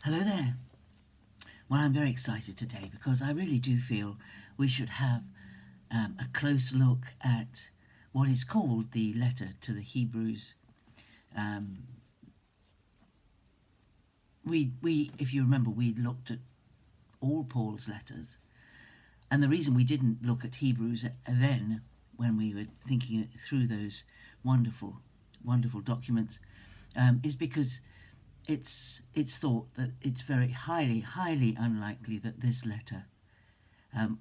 Hello there. Well, I'm very excited today because I really do feel we should have a close look at what is called the letter to the Hebrews. If you remember, we looked at all Paul's letters, and the reason we didn't look at Hebrews then, when we were thinking through those wonderful, wonderful documents, is because it's thought that it's very highly unlikely that this letter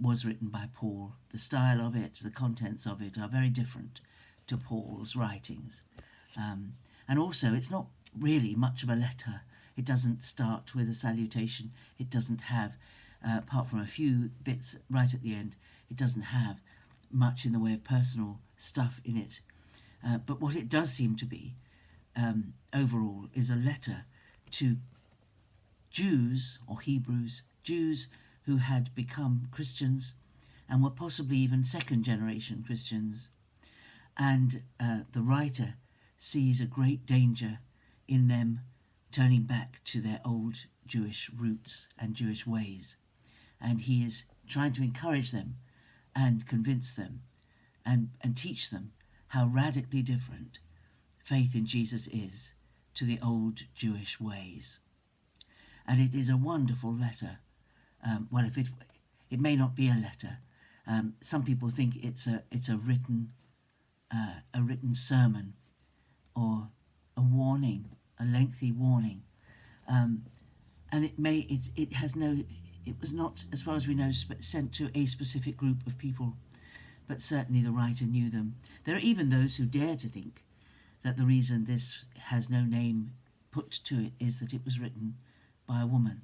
was written by Paul. The style of it, the contents of it are very different to Paul's writings. And also, it's not really much of a letter. It doesn't start with a salutation. It doesn't have, apart from a few bits right at the end, it doesn't have much in the way of personal stuff in it. But what it does seem to be, overall, is a letter to Jews or Hebrews, Jews who had become Christians and were possibly even second generation Christians. And the writer sees a great danger in them turning back to their old Jewish roots and Jewish ways. And he is trying to encourage them and convince them and teach them how radically different faith in Jesus is to the old Jewish ways. And it is a wonderful letter. Well, if it may not be a letter. Some people think it's a written sermon or a warning, a lengthy warning, and it was not, as far as we know, sent to a specific group of people, but certainly the writer knew them. There are even those who dare to think that the reason this has no name put to it is that it was written by a woman.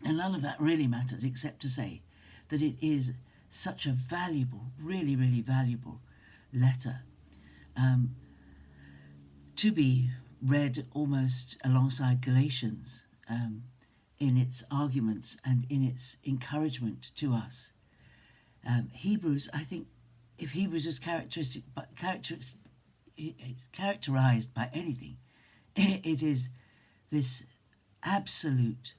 And none of that really matters, except to say that it is such a valuable, really, really valuable letter, to be read almost alongside Galatians, in its arguments and in its encouragement to us. Hebrews, I think, if Hebrews is it's characterized by anything, it is this absolute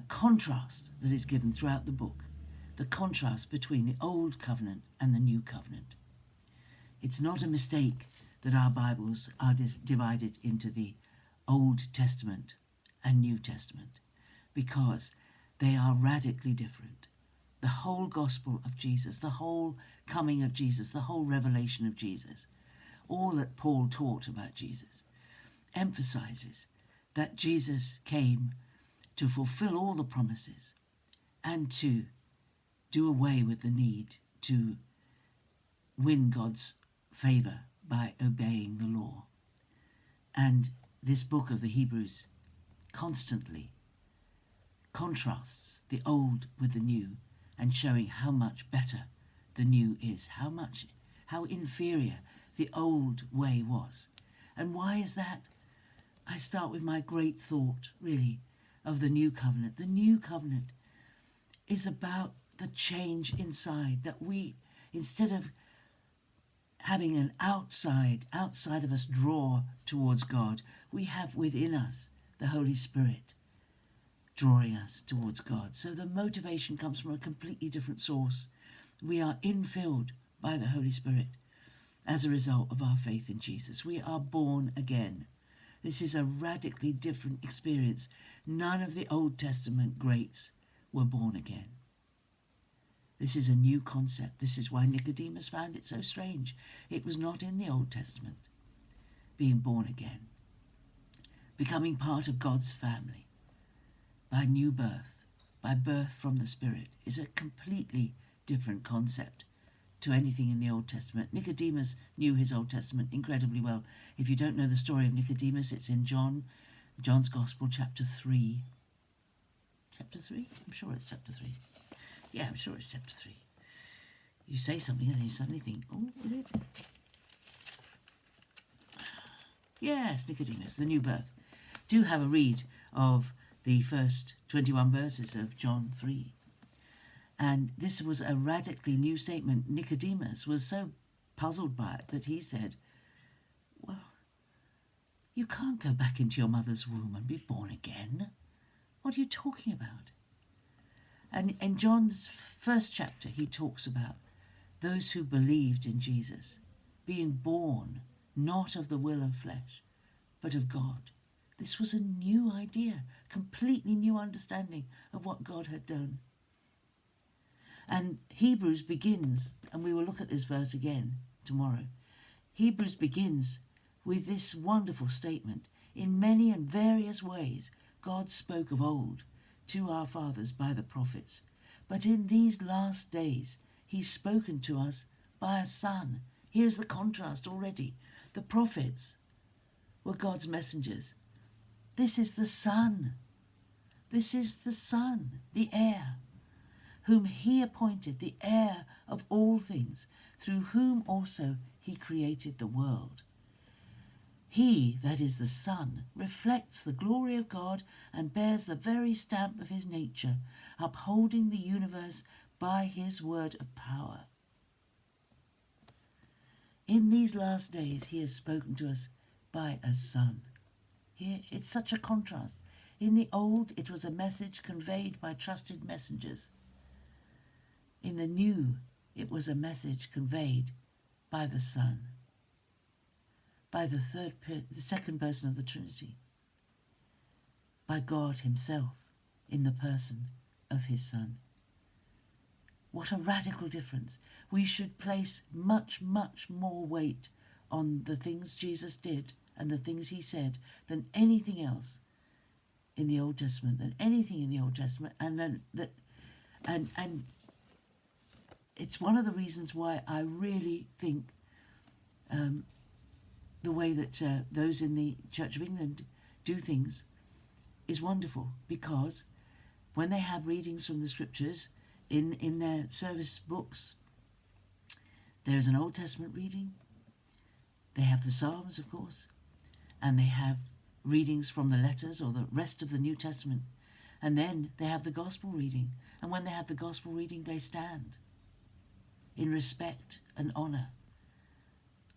contrast that is given throughout the book, the contrast between the Old Covenant and the New Covenant. It's not a mistake that our Bibles are divided into the Old Testament and New Testament, because they are radically different. The whole gospel of Jesus, the whole coming of Jesus, the whole revelation of Jesus, all that Paul taught about Jesus, emphasizes that Jesus came to fulfill all the promises and to do away with the need to win God's favor by obeying the law. And this book of the Hebrews constantly contrasts the old with the new, and showing how much better the new is, how inferior the old way was. And why is that? I start with my great thought, really, of the new covenant. The new covenant is about the change inside, that we, instead of having an outside of us draw towards God, we have within us the Holy Spirit drawing us towards God. So the motivation comes from a completely different source. We are infilled by the Holy Spirit as a result of our faith in Jesus. We are born again. This is a radically different experience. None of the Old Testament greats were born again. This is a new concept. This is why Nicodemus found it so strange. It was not in the Old Testament. Being born again, becoming part of God's family, by new birth, by birth from the Spirit, is a completely different concept to anything in the Old Testament. Nicodemus knew his Old Testament incredibly well. If you don't know the story of Nicodemus, it's in John's Gospel, chapter 3. Chapter 3? I'm sure it's chapter 3. Yeah, I'm sure it's chapter 3. You say something and then you suddenly think, oh, is it? Yes, Nicodemus, the new birth. Do have a read of the first 21 verses of John 3. And this was a radically new statement. Nicodemus was so puzzled by it that he said, well, You can't go back into your mother's womb and be born again. What are you talking about? And in John's first chapter, he talks about those who believed in Jesus being born not of the will of flesh, but of God. This was a new idea, completely new understanding of what God had done. And Hebrews begins, and we will look at this verse again tomorrow. Hebrews begins with this wonderful statement. In many and various ways, God spoke of old to our fathers by the prophets. But in these last days, he's spoken to us by a Son. Here's the contrast already. The prophets were God's messengers. This is the Son. This is the Son, the heir, whom he appointed the heir of all things, through whom also he created the world. He, that is the Son, reflects the glory of God and bears the very stamp of his nature, upholding the universe by his word of power. In these last days he has spoken to us by a Son. Here it's such a contrast. In the old it was a message conveyed by trusted messengers. In the new it was a message conveyed by the Son, by the second person of the Trinity, by God himself in the person of his Son. What a radical difference. We should place much, much more weight on the things Jesus did and the things he said than anything else in the Old Testament, and it's one of the reasons why I really think the way that those in the Church of England do things is wonderful, because when they have readings from the scriptures in their service books, there's an Old Testament reading, they have the Psalms, of course, and they have readings from the letters or the rest of the New Testament, and then they have the Gospel reading. And when they have the Gospel reading, they stand in respect and honour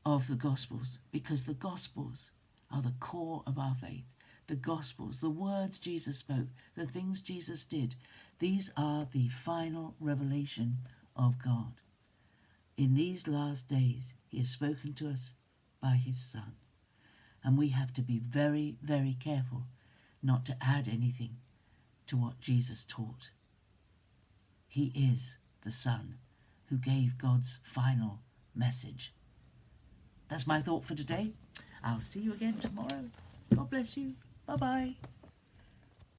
of the Gospels, because the Gospels are the core of our faith. The Gospels, the words Jesus spoke, the things Jesus did, these are the final revelation of God. In these last days, he has spoken to us by his Son. And we have to be very, very careful not to add anything to what Jesus taught. He is the Son who gave God's final message. That's my thought for today. I'll see you again tomorrow. God bless you. Bye-bye.